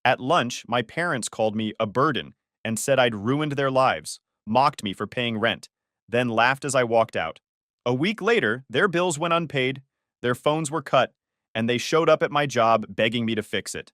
At lunch, my parents called me a burden and said I'd ruined their lives, mocked me for paying rent, then laughed as I walked out. A week later, their bills went unpaid, their phones were cut, and they showed up at my job begging me to fix it.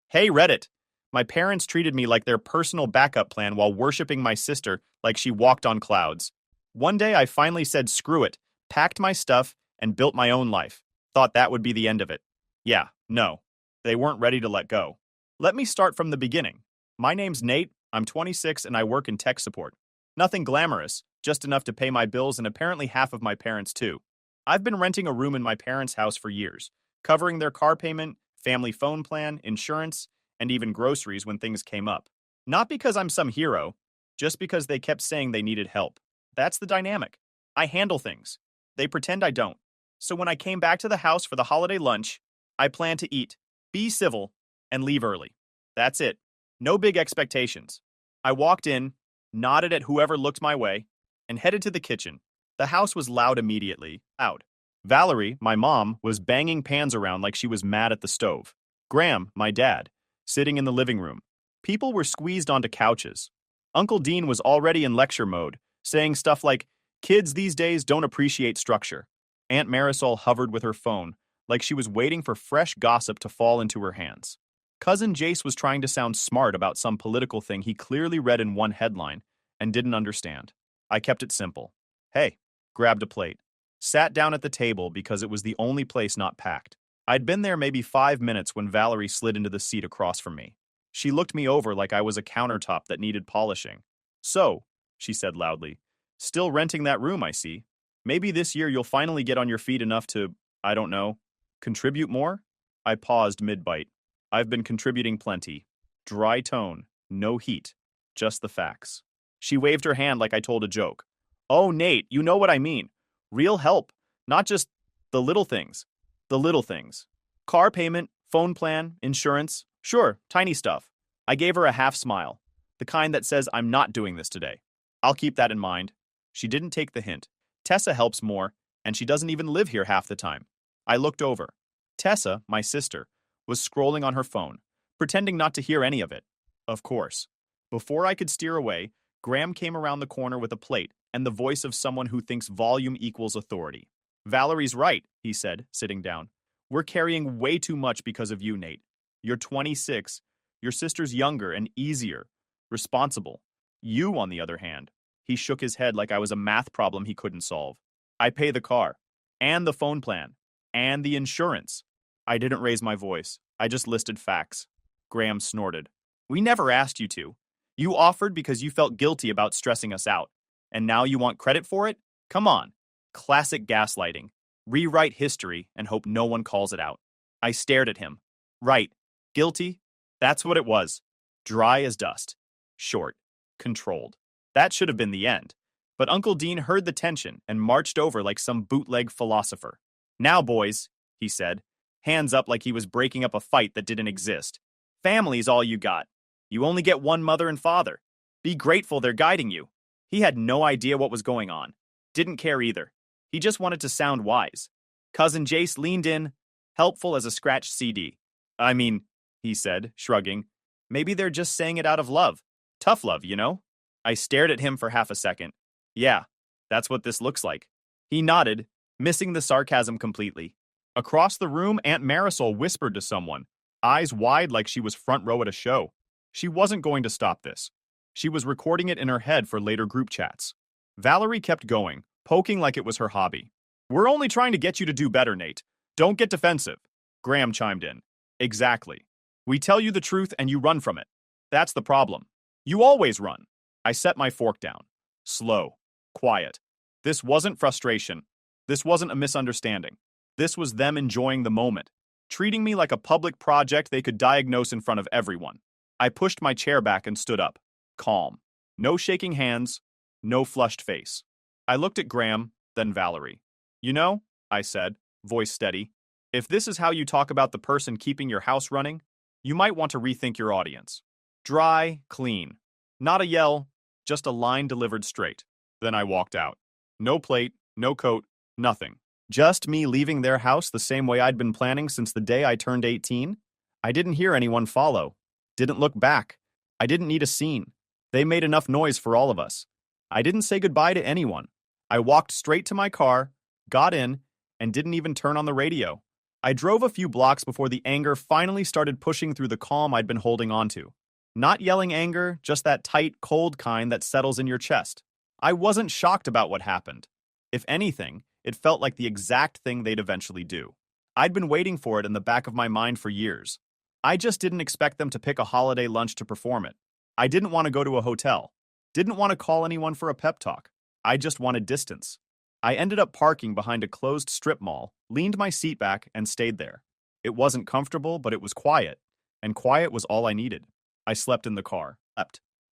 Hey, Reddit! My parents treated me like their personal backup plan while worshiping my sister like she walked on clouds. One day I finally said screw it, packed my stuff, and built my own life. Thought that would be the end of it. Yeah, no. They weren't ready to let go. Let me start from the beginning. My name's Nate, I'm 26, and I work in tech support. Nothing glamorous, just enough to pay my bills and apparently half of my parents too. I've been renting a room in my parents' house for years, covering their car payment, family phone plan, insurance, and even groceries when things came up. Not because I'm some hero, just because they kept saying they needed help. That's the dynamic. I handle things. They pretend I don't. So when I came back to the house for the holiday lunch, I planned to eat, be civil, and leave early. That's it. No big expectations. I walked in, nodded at whoever looked my way, and headed to the kitchen. The house was loud immediately. Loud. Valerie, my mom, was banging pans around like she was mad at the stove. Graham, my dad, sitting in the living room. People were squeezed onto couches. Uncle Dean was already in lecture mode, saying stuff like, "Kids these days don't appreciate structure." Aunt Marisol hovered with her phone, like she was waiting for fresh gossip to fall into her hands. Cousin Jace was trying to sound smart about some political thing he clearly read in one headline and didn't understand. I kept it simple. Hey, grabbed a plate. Sat down at the table because it was the only place not packed. I'd been there maybe 5 minutes when Valerie slid into the seat across from me. She looked me over like I was a countertop that needed polishing. "So," she said loudly, "still renting that room, I see. Maybe this year you'll finally get on your feet enough to, I don't know, contribute more?" I paused mid-bite. I've been contributing plenty. Dry tone, no heat, just the facts. She waved her hand like I told a joke. "Oh, Nate, you know what I mean. Real help, not just the little things. The little things. Car payment, phone plan, insurance. Sure, tiny stuff." I gave her a half smile, the kind that says I'm not doing this today. I'll keep that in mind. She didn't take the hint. Tessa helps more, and she doesn't even live here half the time. I looked over. Tessa, my sister, was scrolling on her phone, pretending not to hear any of it. Of course. Before I could steer away, Graham came around the corner with a plate and the voice of someone who thinks volume equals authority. "Valerie's right," he said, sitting down. "We're carrying way too much because of you, Nate. You're 26. Your sister's younger and easier. Responsible. You, on the other hand." He shook his head like I was a math problem he couldn't solve. "I pay the car. And the phone plan. And the insurance." I didn't raise my voice. I just listed facts. Graham snorted. "We never asked you to. You offered because you felt guilty about stressing us out. And now you want credit for it? Come on." Classic gaslighting. Rewrite history and hope no one calls it out. I stared at him. Right. Guilty? That's what it was. Dry as dust. Short. Controlled. That should have been the end. But Uncle Dean heard the tension and marched over like some bootleg philosopher. "Now, boys," he said, hands up like he was breaking up a fight that didn't exist. "Family's all you got. You only get one mother and father. Be grateful they're guiding you." He had no idea what was going on. Didn't care either. He just wanted to sound wise. Cousin Jace leaned in, helpful as a scratched CD. "I mean," he said, shrugging, "maybe they're just saying it out of love. Tough love, you know?" I stared at him for half a second. "Yeah, that's what this looks like." He nodded, missing the sarcasm completely. Across the room, Aunt Marisol whispered to someone, eyes wide like she was front row at a show. She wasn't going to stop this. She was recording it in her head for later group chats. Valerie kept going, poking like it was her hobby. "We're only trying to get you to do better, Nate. Don't get defensive." Graham chimed in. "Exactly. We tell you the truth and you run from it. That's the problem. You always run." I set my fork down. Slow. Quiet. This wasn't frustration. This wasn't a misunderstanding. This was them enjoying the moment, treating me like a public project they could diagnose in front of everyone. I pushed my chair back and stood up. Calm. No shaking hands. No flushed face. I looked at Graham, then Valerie. "You know," I said, voice steady, "if this is how you talk about the person keeping your house running, you might want to rethink your audience." Dry, clean. Not a yell, just a line delivered straight. Then I walked out. No plate, no coat, nothing. Just me leaving their house the same way I'd been planning since the day I turned 18. I didn't hear anyone follow. Didn't look back. I didn't need a scene. They made enough noise for all of us. I didn't say goodbye to anyone. I walked straight to my car, got in, and didn't even turn on the radio. I drove a few blocks before the anger finally started pushing through the calm I'd been holding onto. Not yelling anger, just that tight, cold kind that settles in your chest. I wasn't shocked about what happened. If anything, it felt like the exact thing they'd eventually do. I'd been waiting for it in the back of my mind for years. I just didn't expect them to pick a holiday lunch to perform it. I didn't want to go to a hotel. Didn't want to call anyone for a pep talk. I just wanted distance. I ended up parking behind a closed strip mall, leaned my seat back, and stayed there. It wasn't comfortable, but it was quiet, and quiet was all I needed. I slept in the car.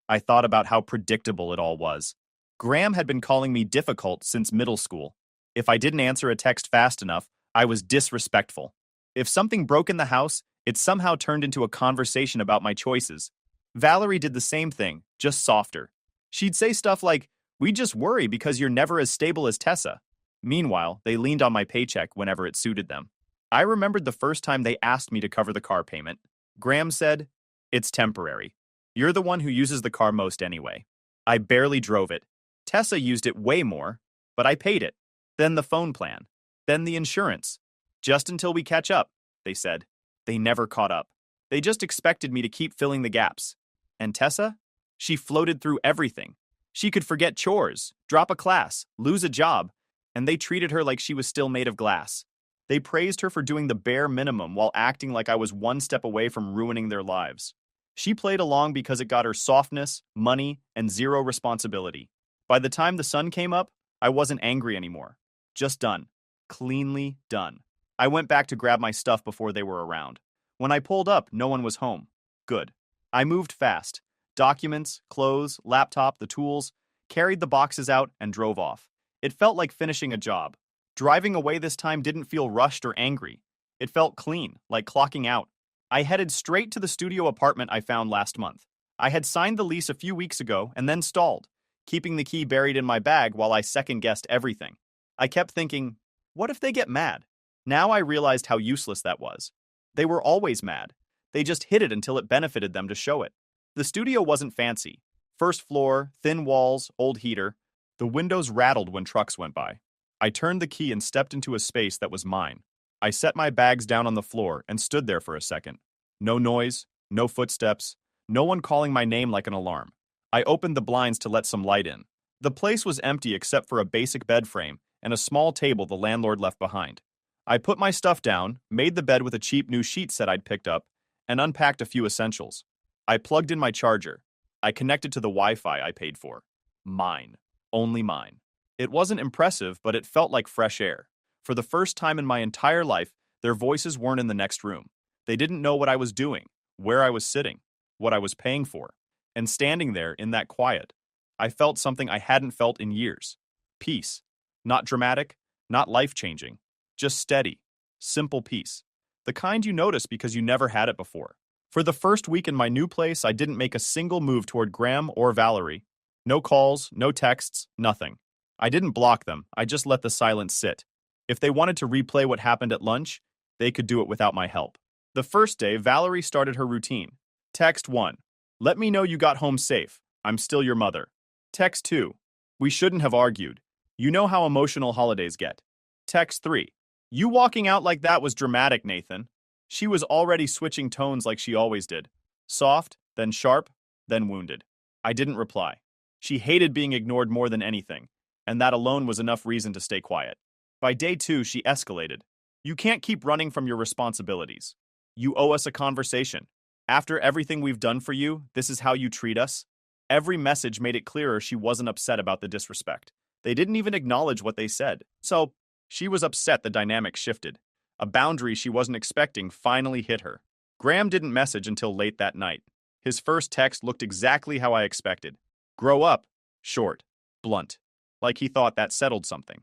I thought about how predictable it all was. Graham had been calling me difficult since middle school. If I didn't answer a text fast enough, I was disrespectful. If something broke in the house, it somehow turned into a conversation about my choices. Valerie did the same thing, just softer. She'd say stuff like, "We just worry because you're never as stable as Tessa." Meanwhile, they leaned on my paycheck whenever it suited them. I remembered the first time they asked me to cover the car payment. Graham said, "It's temporary. You're the one who uses the car most anyway." I barely drove it. Tessa used it way more, but I paid it. Then the phone plan. Then the insurance. "Just until we catch up," they said. They never caught up. They just expected me to keep filling the gaps. And Tessa? She floated through everything. She could forget chores, drop a class, lose a job, and they treated her like she was still made of glass. They praised her for doing the bare minimum while acting like I was one step away from ruining their lives. She played along because it got her softness, money, and zero responsibility. By the time the sun came up, I wasn't angry anymore. Just done. Cleanly done. I went back to grab my stuff before they were around. When I pulled up, no one was home. Good. I moved fast. Documents, clothes, laptop, the tools, carried the boxes out, and drove off. It felt like finishing a job. Driving away this time didn't feel rushed or angry. It felt clean, like clocking out. I headed straight to the studio apartment I found last month. I had signed the lease a few weeks ago and then stalled, keeping the key buried in my bag while I second-guessed everything. I kept thinking, what if they get mad? Now I realized how useless that was. They were always mad. They just hid it until it benefited them to show it. The studio wasn't fancy. First floor, thin walls, old heater. The windows rattled when trucks went by. I turned the key and stepped into a space that was mine. I set my bags down on the floor and stood there for a second. No noise, no footsteps, no one calling my name like an alarm. I opened the blinds to let some light in. The place was empty except for a basic bed frame and a small table the landlord left behind. I put my stuff down, made the bed with a cheap new sheet set I'd picked up, and unpacked a few essentials. I plugged in my charger. I connected to the Wi-Fi I paid for. Mine. Only mine. It wasn't impressive, but it felt like fresh air. For the first time in my entire life, their voices weren't in the next room. They didn't know what I was doing, where I was sitting, what I was paying for. And standing there in that quiet, I felt something I hadn't felt in years. Peace. Not dramatic, not life-changing. Just steady, simple peace. The kind you notice because you never had it before. For the first week in my new place, I didn't make a single move toward Graham or Valerie. No calls, no texts, nothing. I didn't block them, I just let the silence sit. If they wanted to replay what happened at lunch, they could do it without my help. The first day, Valerie started her routine. Text 1. Let me know you got home safe. I'm still your mother. Text 2. We shouldn't have argued. You know how emotional holidays get. Text 3. You walking out like that was dramatic, Nathan. She was already switching tones like she always did. Soft, then sharp, then wounded. I didn't reply. She hated being ignored more than anything, and that alone was enough reason to stay quiet. By day 2, she escalated. You can't keep running from your responsibilities. You owe us a conversation. After everything we've done for you, this is how you treat us? Every message made it clearer she wasn't upset about the disrespect. They didn't even acknowledge what they said. So, she was upset the dynamic shifted. A boundary she wasn't expecting finally hit her. Graham didn't message until late that night. His first text looked exactly how I expected. Grow up. Short. Blunt. Like he thought that settled something.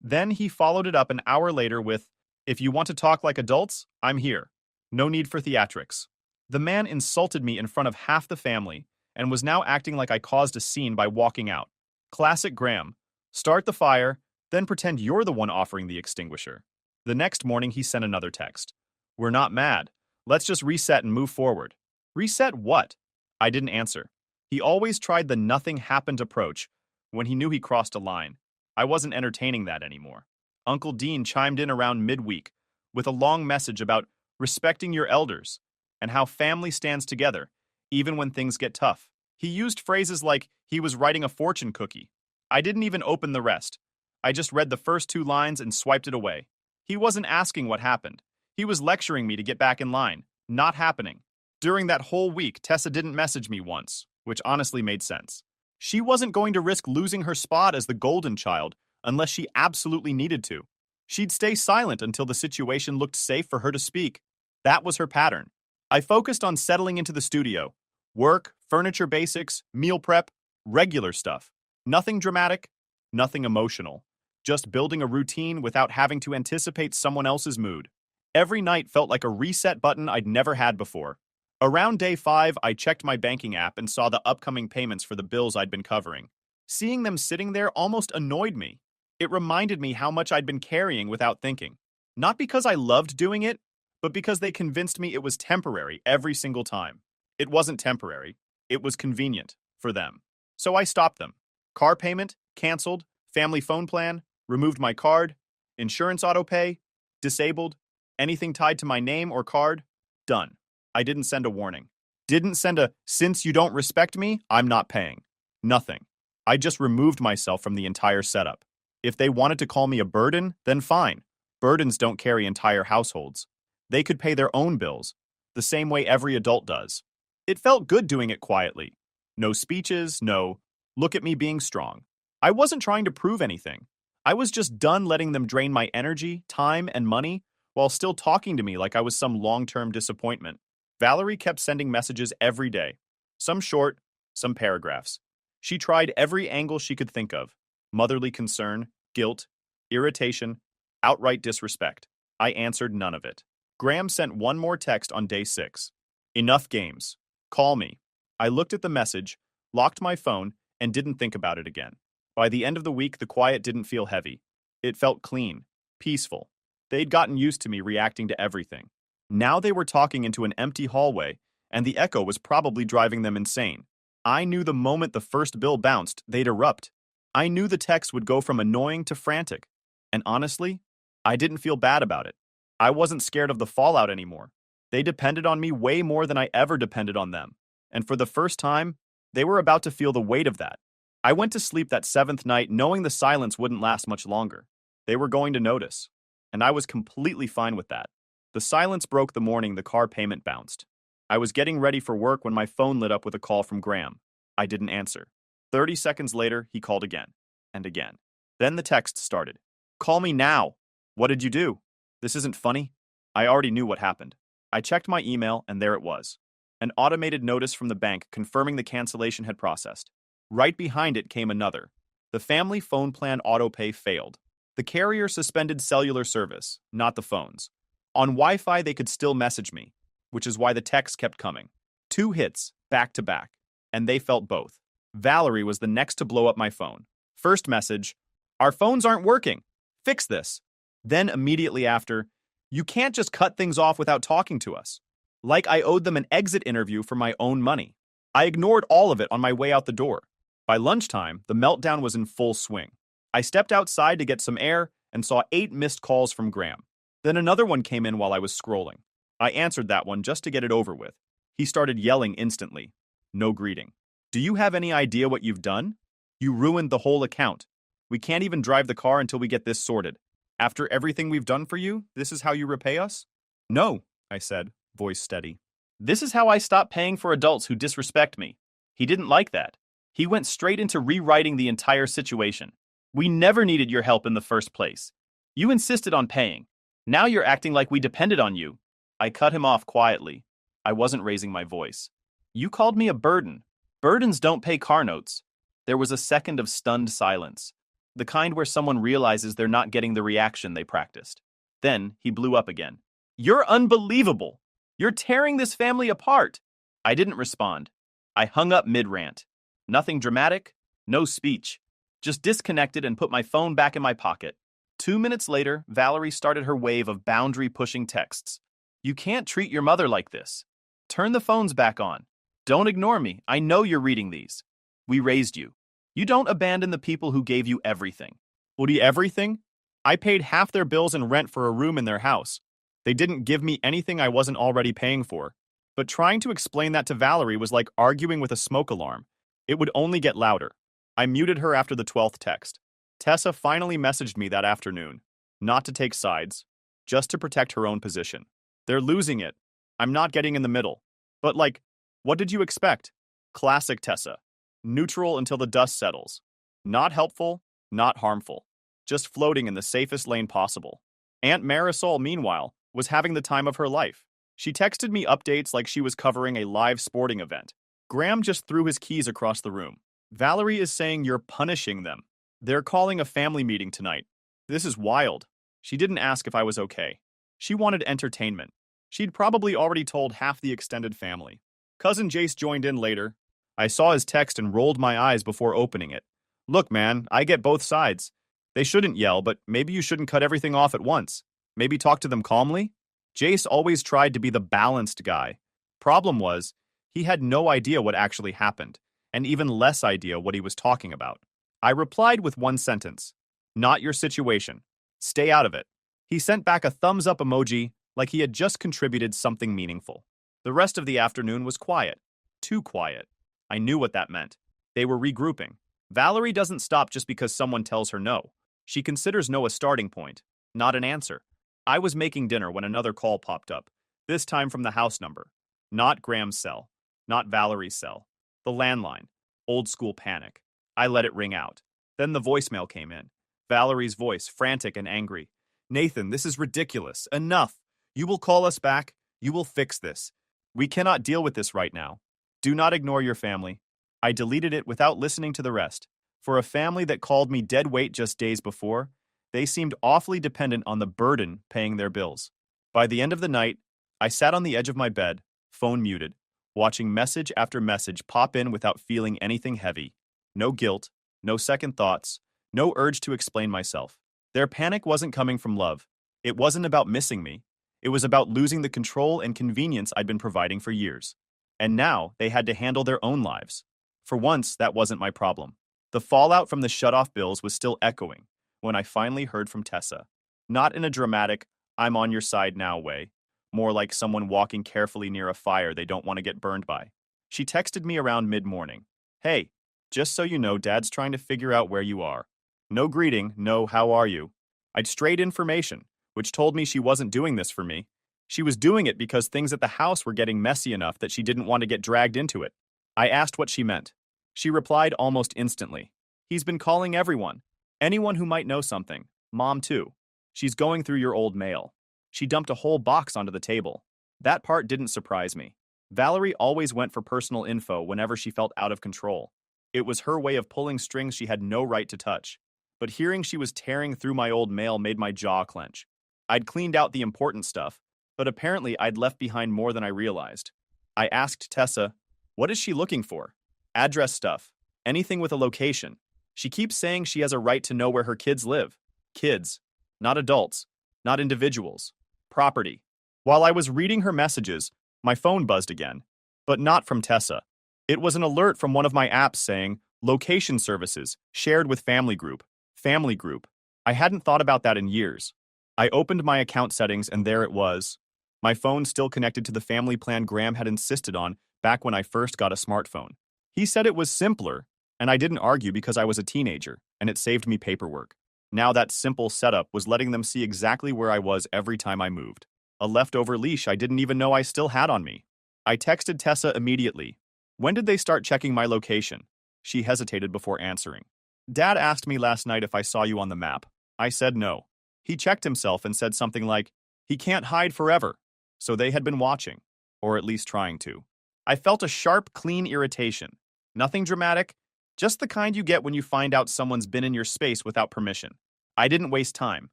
Then he followed it up an hour later with, if you want to talk like adults, I'm here. No need for theatrics. The man insulted me in front of half the family and was now acting like I caused a scene by walking out. Classic Graham. Start the fire, then pretend you're the one offering the extinguisher. The next morning he sent another text. We're not mad. Let's just reset and move forward. Reset what? I didn't answer. He always tried the nothing happened approach when he knew he crossed a line. I wasn't entertaining that anymore. Uncle Dean chimed in around midweek with a long message about respecting your elders and how family stands together, even when things get tough. He used phrases like he was writing a fortune cookie. I didn't even open the rest. I just read the first 2 lines and swiped it away. He wasn't asking what happened. He was lecturing me to get back in line. Not happening. During that whole week, Tessa didn't message me once, which honestly made sense. She wasn't going to risk losing her spot as the golden child unless she absolutely needed to. She'd stay silent until the situation looked safe for her to speak. That was her pattern. I focused on settling into the studio. Work, furniture basics, meal prep, regular stuff. Nothing dramatic, nothing emotional. Just building a routine without having to anticipate someone else's mood. Every night felt like a reset button I'd never had before. Around day 5, I checked my banking app and saw the upcoming payments for the bills I'd been covering. Seeing them sitting there almost annoyed me. It reminded me how much I'd been carrying without thinking. Not because I loved doing it, but because they convinced me it was temporary every single time. It wasn't temporary. It was convenient for them. So I stopped them. Car payment, canceled, family phone plan, removed my card, insurance autopay, disabled, anything tied to my name or card, done. I didn't send a warning. Didn't send a, since you don't respect me, I'm not paying. Nothing. I just removed myself from the entire setup. If they wanted to call me a burden, then fine. Burdens don't carry entire households. They could pay their own bills, the same way every adult does. It felt good doing it quietly. No speeches, no, look at me being strong. I wasn't trying to prove anything. I was just done letting them drain my energy, time, and money while still talking to me like I was some long-term disappointment. Valerie kept sending messages every day. Some short, some paragraphs. She tried every angle she could think of. Motherly concern, guilt, irritation, outright disrespect. I answered none of it. Graham sent one more text on day 6. Enough games. Call me. I looked at the message, locked my phone, and didn't think about it again. By the end of the week, the quiet didn't feel heavy. It felt clean, peaceful. They'd gotten used to me reacting to everything. Now they were talking into an empty hallway, and the echo was probably driving them insane. I knew the moment the first bill bounced, they'd erupt. I knew the text would go from annoying to frantic. And honestly, I didn't feel bad about it. I wasn't scared of the fallout anymore. They depended on me way more than I ever depended on them. And for the first time, they were about to feel the weight of that. I went to sleep that 7th night knowing the silence wouldn't last much longer. They were going to notice. And I was completely fine with that. The silence broke the morning the car payment bounced. I was getting ready for work when my phone lit up with a call from Graham. I didn't answer. 30 seconds later, he called again. And again. Then the text started. Call me now. What did you do? This isn't funny. I already knew what happened. I checked my email, and there it was. An automated notice from the bank confirming the cancellation had processed. Right behind it came another. The family phone plan autopay failed. The carrier suspended cellular service, not the phones. On Wi-Fi, they could still message me, which is why the texts kept coming. 2 hits, back to back, and they felt both. Valerie was the next to blow up my phone. First message, our phones aren't working. Fix this. Then immediately after, you can't just cut things off without talking to us. Like I owed them an exit interview for my own money. I ignored all of it on my way out the door. By lunchtime, the meltdown was in full swing. I stepped outside to get some air and saw 8 missed calls from Graham. Then another one came in while I was scrolling. I answered that one just to get it over with. He started yelling instantly. No greeting. Do you have any idea what you've done? You ruined the whole account. We can't even drive the car until we get this sorted. After everything we've done for you, this is how you repay us? No, I said, voice steady. This is how I stop paying for adults who disrespect me. He didn't like that. He went straight into rewriting the entire situation. We never needed your help in the first place. You insisted on paying. Now you're acting like we depended on you. I cut him off quietly. I wasn't raising my voice. You called me a burden. Burdens don't pay car notes. There was a second of stunned silence, the kind where someone realizes they're not getting the reaction they practiced. Then he blew up again. You're unbelievable. You're tearing this family apart. I didn't respond. I hung up mid-rant. Nothing dramatic, no speech. Just disconnected and put my phone back in my pocket. 2 minutes later, Valerie started her wave of boundary-pushing texts. You can't treat your mother like this. Turn the phones back on. Don't ignore me. I know you're reading these. We raised you. You don't abandon the people who gave you everything. Woody, everything? I paid half their bills and rent for a room in their house. They didn't give me anything I wasn't already paying for. But trying to explain that to Valerie was like arguing with a smoke alarm. It would only get louder. I muted her after the 12th text. Tessa finally messaged me that afternoon. Not to take sides, just to protect her own position. They're losing it. I'm not getting in the middle. But like, what did you expect? Classic Tessa. Neutral until the dust settles. Not helpful, not harmful. Just floating in the safest lane possible. Aunt Marisol, meanwhile, was having the time of her life. She texted me updates like she was covering a live sporting event. Graham just threw his keys across the room. Valerie is saying you're punishing them. They're calling a family meeting tonight. This is wild. She didn't ask if I was okay. She wanted entertainment. She'd probably already told half the extended family. Cousin Jace joined in later. I saw his text and rolled my eyes before opening it. Look, man, I get both sides. They shouldn't yell, but maybe you shouldn't cut everything off at once. Maybe talk to them calmly? Jace always tried to be the balanced guy. Problem was, he had no idea what actually happened, and even less idea what he was talking about. I replied with one sentence. Not your situation. Stay out of it. He sent back a thumbs up emoji like he had just contributed something meaningful. The rest of the afternoon was quiet. Too quiet. I knew what that meant. They were regrouping. Valerie doesn't stop just because someone tells her no. She considers no a starting point, not an answer. I was making dinner when another call popped up, this time from the house number. Not Graham's cell. Not Valerie's cell. The landline. Old school panic. I let it ring out. Then the voicemail came in. Valerie's voice, frantic and angry. Nathan, this is ridiculous. Enough. You will call us back. You will fix this. We cannot deal with this right now. Do not ignore your family. I deleted it without listening to the rest. For a family that called me dead weight just days before, they seemed awfully dependent on the burden paying their bills. By the end of the night, I sat on the edge of my bed, phone muted, watching message after message pop in without feeling anything heavy. No guilt, no second thoughts, no urge to explain myself. Their panic wasn't coming from love. It wasn't about missing me. It was about losing the control and convenience I'd been providing for years. And now they had to handle their own lives. For once, that wasn't my problem. The fallout from the shut-off bills was still echoing when I finally heard from Tessa. Not in a dramatic, I'm on your side now way, more like someone walking carefully near a fire they don't want to get burned by. She texted me around mid-morning. Hey, just so you know, Dad's trying to figure out where you are. No greeting, no how are you. I'd straight information, which told me she wasn't doing this for me. She was doing it because things at the house were getting messy enough that she didn't want to get dragged into it. I asked what she meant. She replied almost instantly. He's been calling everyone. Anyone who might know something. Mom, too. She's going through your old mail. She dumped a whole box onto the table. That part didn't surprise me. Valerie always went for personal info whenever she felt out of control. It was her way of pulling strings she had no right to touch. But hearing she was tearing through my old mail made my jaw clench. I'd cleaned out the important stuff, but apparently I'd left behind more than I realized. I asked Tessa, what is she looking for? Address stuff. Anything with a location. She keeps saying she has a right to know where her kids live. Kids. Not adults. Not individuals. Property. While I was reading her messages, my phone buzzed again. But not from Tessa. It was an alert from one of my apps saying, location services, shared with family group. Family group. I hadn't thought about that in years. I opened my account settings and there it was. My phone still connected to the family plan Graham had insisted on back when I first got a smartphone. He said it was simpler, and I didn't argue because I was a teenager, and it saved me paperwork. Now that simple setup was letting them see exactly where I was every time I moved. A leftover leash I didn't even know I still had on me. I texted Tessa immediately. When did they start checking my location? She hesitated before answering. Dad asked me last night if I saw you on the map. I said no. He checked himself and said something like, he can't hide forever. So they had been watching, or at least trying to. I felt a sharp, clean irritation. Nothing dramatic, just the kind you get when you find out someone's been in your space without permission. I didn't waste time.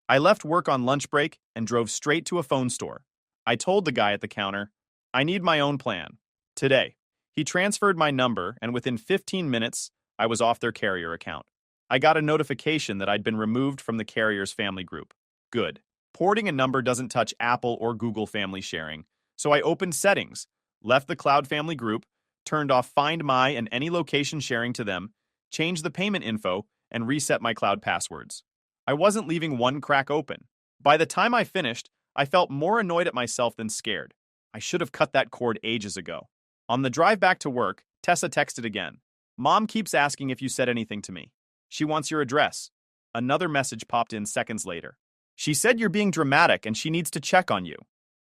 I left work on lunch break and drove straight to a phone store. I told the guy at the counter, I need my own plan. Today. He transferred my number, and within 15 minutes, I was off their carrier account. I got a notification that I'd been removed from the carrier's family group. Good. Porting a number doesn't touch Apple or Google family sharing, so I opened settings, Left the Cloud Family group, turned off Find My and any location sharing to them, changed the payment info, and reset my cloud passwords. I wasn't leaving one crack open. By the time I finished, I felt more annoyed at myself than scared. I should have cut that cord ages ago. On the drive back to work, Tessa texted again. Mom keeps asking if you said anything to me. She wants your address. Another message popped in seconds later. She said you're being dramatic and she needs to check on you.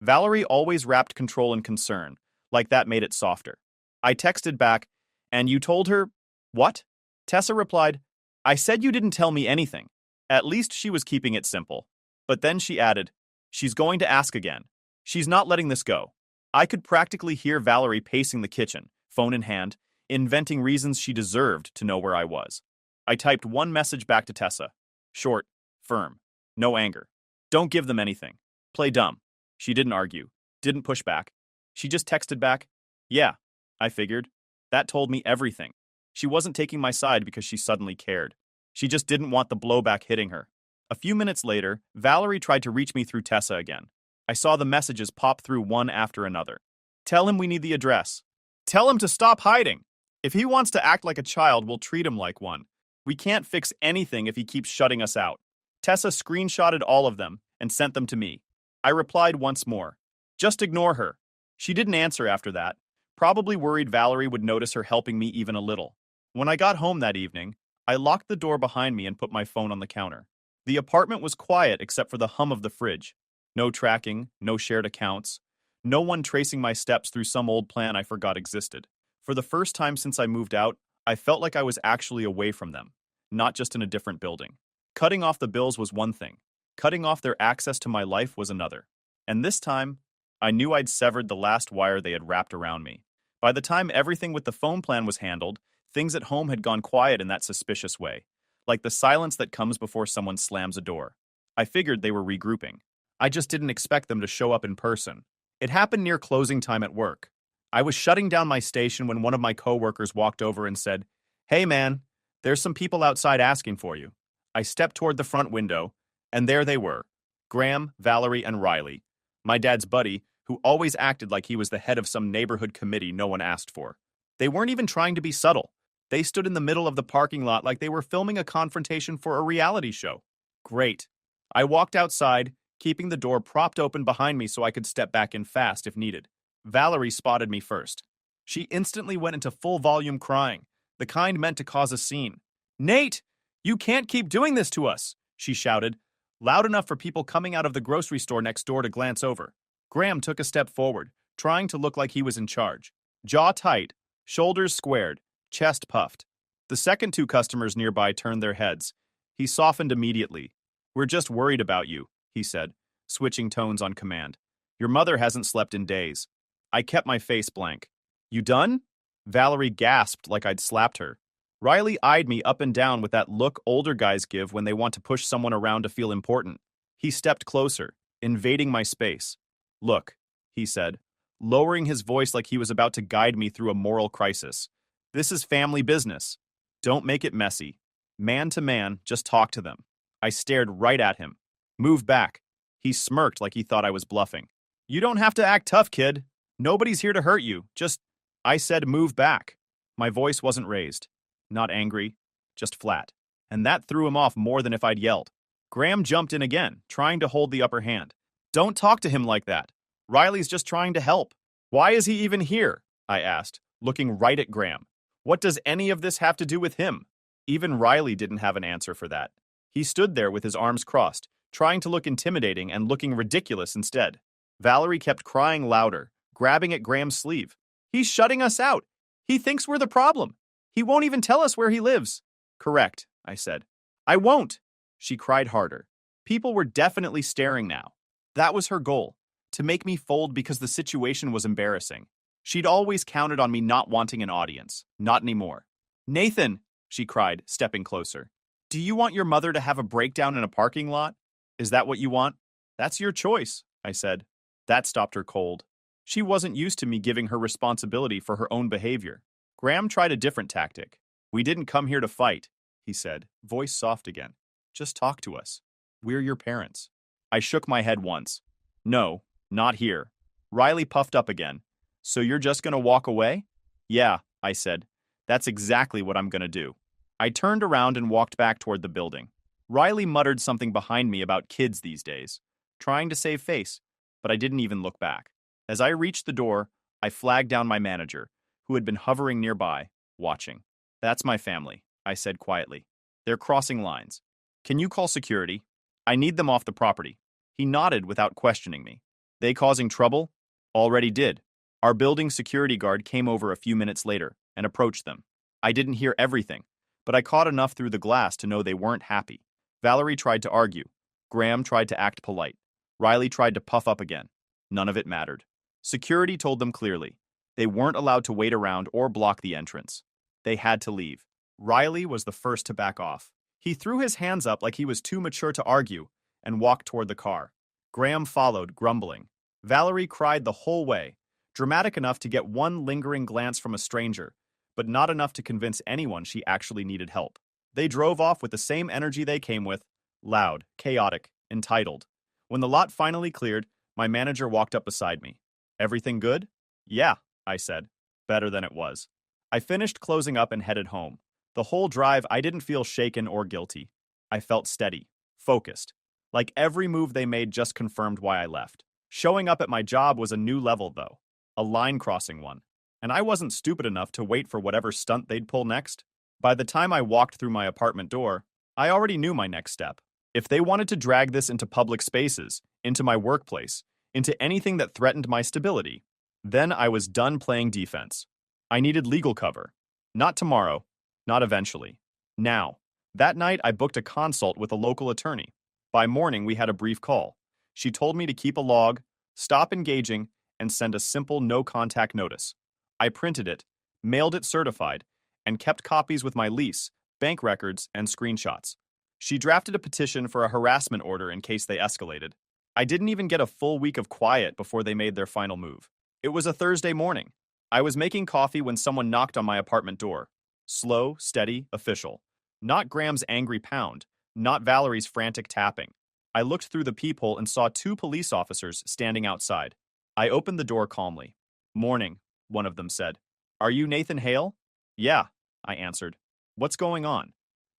Valerie always wrapped control in concern, like that made it softer. I texted back, and you told her, what? Tessa replied, I said you didn't tell me anything. At least she was keeping it simple. But then she added, she's going to ask again. She's not letting this go. I could practically hear Valerie pacing the kitchen, phone in hand, inventing reasons she deserved to know where I was. I typed one message back to Tessa. Short, firm, no anger. Don't give them anything. Play dumb. She didn't argue, didn't push back. She just texted back, yeah, I figured. That told me everything. She wasn't taking my side because she suddenly cared. She just didn't want the blowback hitting her. A few minutes later, Valerie tried to reach me through Tessa again. I saw the messages pop through one after another. Tell him we need the address. Tell him to stop hiding. If he wants to act like a child, we'll treat him like one. We can't fix anything if he keeps shutting us out. Tessa screenshotted all of them and sent them to me. I replied once more. Just ignore her. She didn't answer after that, probably worried Valerie would notice her helping me even a little. When I got home that evening, I locked the door behind me and put my phone on the counter. The apartment was quiet except for the hum of the fridge. No tracking, no shared accounts, no one tracing my steps through some old plan I forgot existed. For the first time since I moved out, I felt like I was actually away from them, not just in a different building. Cutting off the bills was one thing. Cutting off their access to my life was another. And this time, I knew I'd severed the last wire they had wrapped around me. By the time everything with the phone plan was handled, things at home had gone quiet in that suspicious way, like the silence that comes before someone slams a door. I figured they were regrouping. I just didn't expect them to show up in person. It happened near closing time at work. I was shutting down my station when one of my coworkers walked over and said, "Hey man, there's some people outside asking for you." I stepped toward the front window, and there they were. Graham, Valerie, and Riley, my dad's buddy, who always acted like he was the head of some neighborhood committee no one asked for. They weren't even trying to be subtle. They stood in the middle of the parking lot like they were filming a confrontation for a reality show. Great. I walked outside, keeping the door propped open behind me so I could step back in fast if needed. Valerie spotted me first. She instantly went into full volume crying, the kind meant to cause a scene. "Nate, you can't keep doing this to us," she shouted, loud enough for people coming out of the grocery store next door to glance over. Graham took a step forward, trying to look like he was in charge. Jaw tight, shoulders squared, chest puffed. The second two customers nearby turned their heads. He softened immediately. "We're just worried about you," he said, switching tones on command. "Your mother hasn't slept in days." I kept my face blank. "You done?" Valerie gasped like I'd slapped her. Riley eyed me up and down with that look older guys give when they want to push someone around to feel important. He stepped closer, invading my space. "Look," he said, lowering his voice like he was about to guide me through a moral crisis. "This is family business. Don't make it messy. Man to man, just talk to them." I stared right at him. "Move back." He smirked like he thought I was bluffing. "You don't have to act tough, kid. Nobody's here to hurt you. Just..." I said move back. My voice wasn't raised. Not angry, just flat. And that threw him off more than if I'd yelled. Graham jumped in again, trying to hold the upper hand. "Don't talk to him like that. Riley's just trying to help." "Why is he even here?" I asked, looking right at Graham. "What does any of this have to do with him?" Even Riley didn't have an answer for that. He stood there with his arms crossed, trying to look intimidating and looking ridiculous instead. Valerie kept crying louder, grabbing at Graham's sleeve. "He's shutting us out. He thinks we're the problem. He won't even tell us where he lives." "Correct," I said. "I won't." She cried harder. People were definitely staring now. That was her goal, to make me fold because the situation was embarrassing. She'd always counted on me not wanting an audience. Not anymore. "Nathan," she cried, stepping closer. "Do you want your mother to have a breakdown in a parking lot? Is that what you want?" "That's your choice," I said. That stopped her cold. She wasn't used to me giving her responsibility for her own behavior. Graham tried a different tactic. "We didn't come here to fight," he said, voice soft again. "Just talk to us. We're your parents." I shook my head once. "No, not here." Riley puffed up again. So you're just gonna walk away? Yeah, I said. That's exactly what I'm gonna do. I turned around and walked back toward the building. Riley muttered something behind me about kids these days, trying to save face, but I didn't even look back. As I reached the door, I flagged down my manager, who had been hovering nearby, watching. That's my family, I said quietly. They're crossing lines. Can you call security? I need them off the property. He nodded without questioning me. They causing trouble? Already did. Our building security guard came over a few minutes later and approached them. I didn't hear everything, but I caught enough through the glass to know they weren't happy. Valerie tried to argue. Graham tried to act polite. Riley tried to puff up again. None of it mattered. Security told them clearly. They weren't allowed to wait around or block the entrance. They had to leave. Riley was the first to back off. He threw his hands up like he was too mature to argue and walked toward the car. Graham followed, grumbling. Valerie cried the whole way, dramatic enough to get one lingering glance from a stranger, but not enough to convince anyone she actually needed help. They drove off with the same energy they came with, loud, chaotic, entitled. When the lot finally cleared, my manager walked up beside me. Everything good? Yeah, I said. Better than it was. I finished closing up and headed home. The whole drive, I didn't feel shaken or guilty. I felt steady, focused. Like every move they made just confirmed why I left. Showing up at my job was a new level, though. A line-crossing one. And I wasn't stupid enough to wait for whatever stunt they'd pull next. By the time I walked through my apartment door, I already knew my next step. If they wanted to drag this into public spaces, into my workplace, into anything that threatened my stability, then I was done playing defense. I needed legal cover. Not tomorrow. Not eventually. Now. That night, I booked a consult with a local attorney. By morning, we had a brief call. She told me to keep a log, stop engaging, and send a simple no-contact notice. I printed it, mailed it certified, and kept copies with my lease, bank records, and screenshots. She drafted a petition for a harassment order in case they escalated. I didn't even get a full week of quiet before they made their final move. It was a Thursday morning. I was making coffee when someone knocked on my apartment door. Slow, steady, official. Not Graham's angry pound, not Valerie's frantic tapping. I looked through the peephole and saw two police officers standing outside. I opened the door calmly. Morning, one of them said. Are you Nathan Hale? Yeah, I answered. What's going on?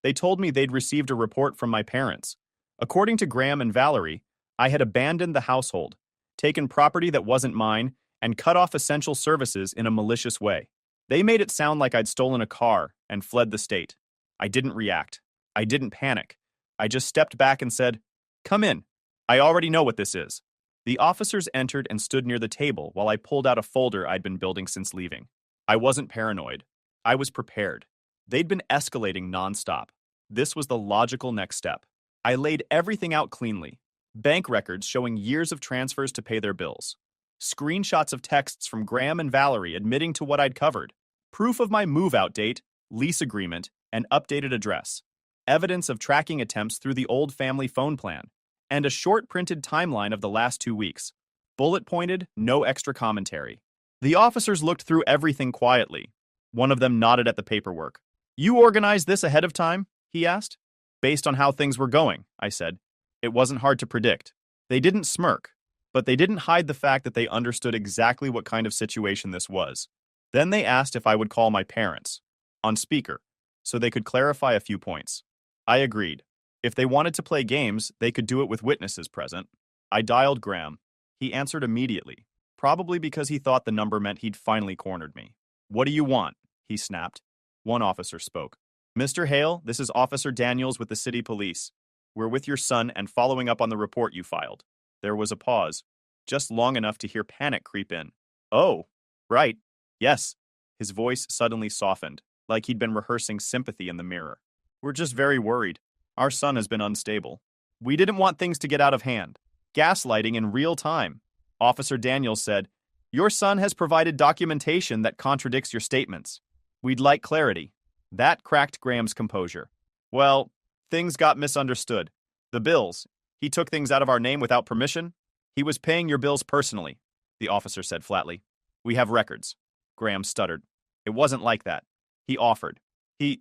They told me they'd received a report from my parents. According to Graham and Valerie, I had abandoned the household, taken property that wasn't mine, and cut off essential services in a malicious way. They made it sound like I'd stolen a car and fled the state. I didn't react. I didn't panic. I just stepped back and said, Come in. I already know what this is. The officers entered and stood near the table while I pulled out a folder I'd been building since leaving. I wasn't paranoid. I was prepared. They'd been escalating nonstop. This was the logical next step. I laid everything out cleanly. Bank records showing years of transfers to pay their bills. Screenshots of texts from Graham and Valerie admitting to what I'd covered. Proof of my move-out date, lease agreement, and updated address. Evidence of tracking attempts through the old family phone plan. And a short printed timeline of the last 2 weeks. Bullet-pointed, no extra commentary. The officers looked through everything quietly. One of them nodded at the paperwork. You organized this ahead of time? He asked. Based on how things were going, I said. It wasn't hard to predict. They didn't smirk, but they didn't hide the fact that they understood exactly what kind of situation this was. Then they asked if I would call my parents, on speaker, so they could clarify a few points. I agreed. If they wanted to play games, they could do it with witnesses present. I dialed Graham. He answered immediately, probably because he thought the number meant he'd finally cornered me. What do you want? He snapped. One officer spoke. Mr. Hale, this is Officer Daniels with the city police. We're with your son and following up on the report you filed. There was a pause, just long enough to hear panic creep in. Oh, right. Yes. His voice suddenly softened, like he'd been rehearsing sympathy in the mirror. We're just very worried. Our son has been unstable. We didn't want things to get out of hand. Gaslighting in real time. Officer Daniels said, Your son has provided documentation that contradicts your statements. We'd like clarity. That cracked Graham's composure. Well, things got misunderstood. The bills. He took things out of our name without permission. He was paying your bills personally, the officer said flatly. We have records. Graham stuttered. It wasn't like that. He offered. He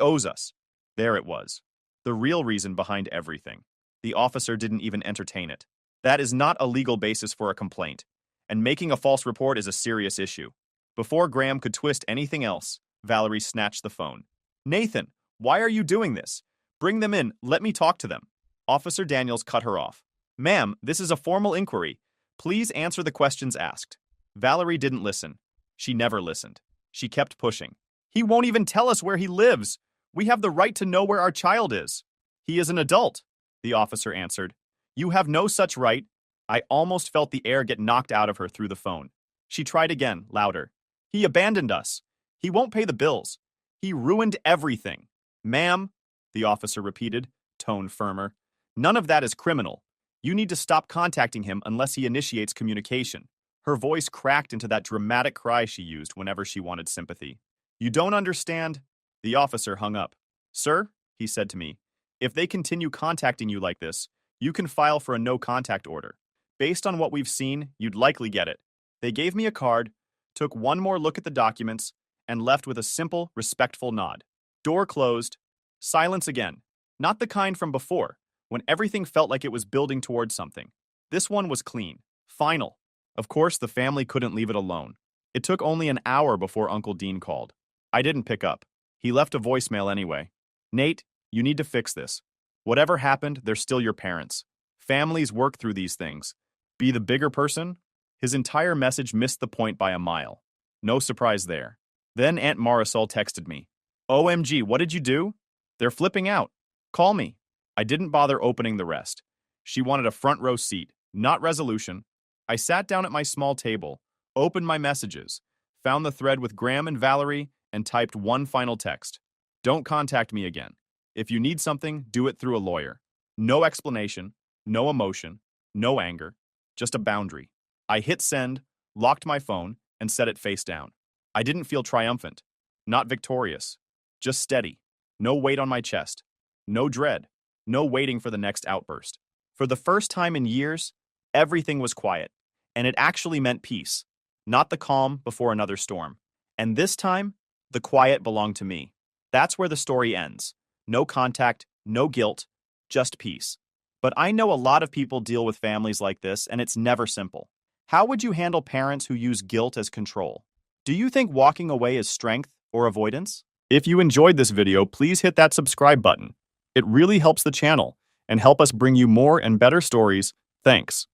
owes us. There it was. The real reason behind everything. The officer didn't even entertain it. That is not a legal basis for a complaint. and making a false report is a serious issue. Before Graham could twist anything else, Valerie snatched the phone. Nathan, why are you doing this? Bring them in. Let me talk to them. Officer Daniels cut her off. Ma'am, this is a formal inquiry. Please answer the questions asked. Valerie didn't listen. She never listened. She kept pushing. He won't even tell us where he lives. We have the right to know where our child is. He is an adult, the officer answered. You have no such right. I almost felt the air get knocked out of her through the phone. She tried again, louder. He abandoned us. He won't pay the bills. He ruined everything. Ma'am, the officer repeated, tone firmer. None of that is criminal. You need to stop contacting him unless he initiates communication. Her voice cracked into that dramatic cry she used whenever she wanted sympathy. You don't understand? The officer hung up. Sir, he said to me, if they continue contacting you like this, you can file for a no-contact order. Based on what we've seen, you'd likely get it. They gave me a card, took one more look at the documents, and left with a simple, respectful nod. Door closed. Silence again. Not the kind from before, when everything felt like it was building towards something. This one was clean. Final. Of course, the family couldn't leave it alone. It took only an hour before Uncle Dean called. I didn't pick up. He left a voicemail anyway. Nate, you need to fix this. Whatever happened, they're still your parents. Families work through these things. Be the bigger person? His entire message missed the point by a mile. No surprise there. Then Aunt Marisol texted me. OMG, what did you do? They're flipping out. Call me. I didn't bother opening the rest. She wanted a front row seat, not resolution. I sat down at my small table, opened my messages, found the thread with Graham and Valerie, and typed one final text. Don't contact me again. If you need something, do it through a lawyer. No explanation, no emotion, no anger, just a boundary. I hit send, locked my phone, and set it face down. I didn't feel triumphant, not victorious, just steady. No weight on my chest, no dread, no waiting for the next outburst. For the first time in years, everything was quiet, and it actually meant peace, not the calm before another storm. And this time, the quiet belonged to me. That's where the story ends. No contact, no guilt, just peace. But I know a lot of people deal with families like this, and it's never simple. How would you handle parents who use guilt as control? Do you think walking away is strength or avoidance? If you enjoyed this video, please hit that subscribe button. It really helps the channel and help us bring you more and better stories. Thanks.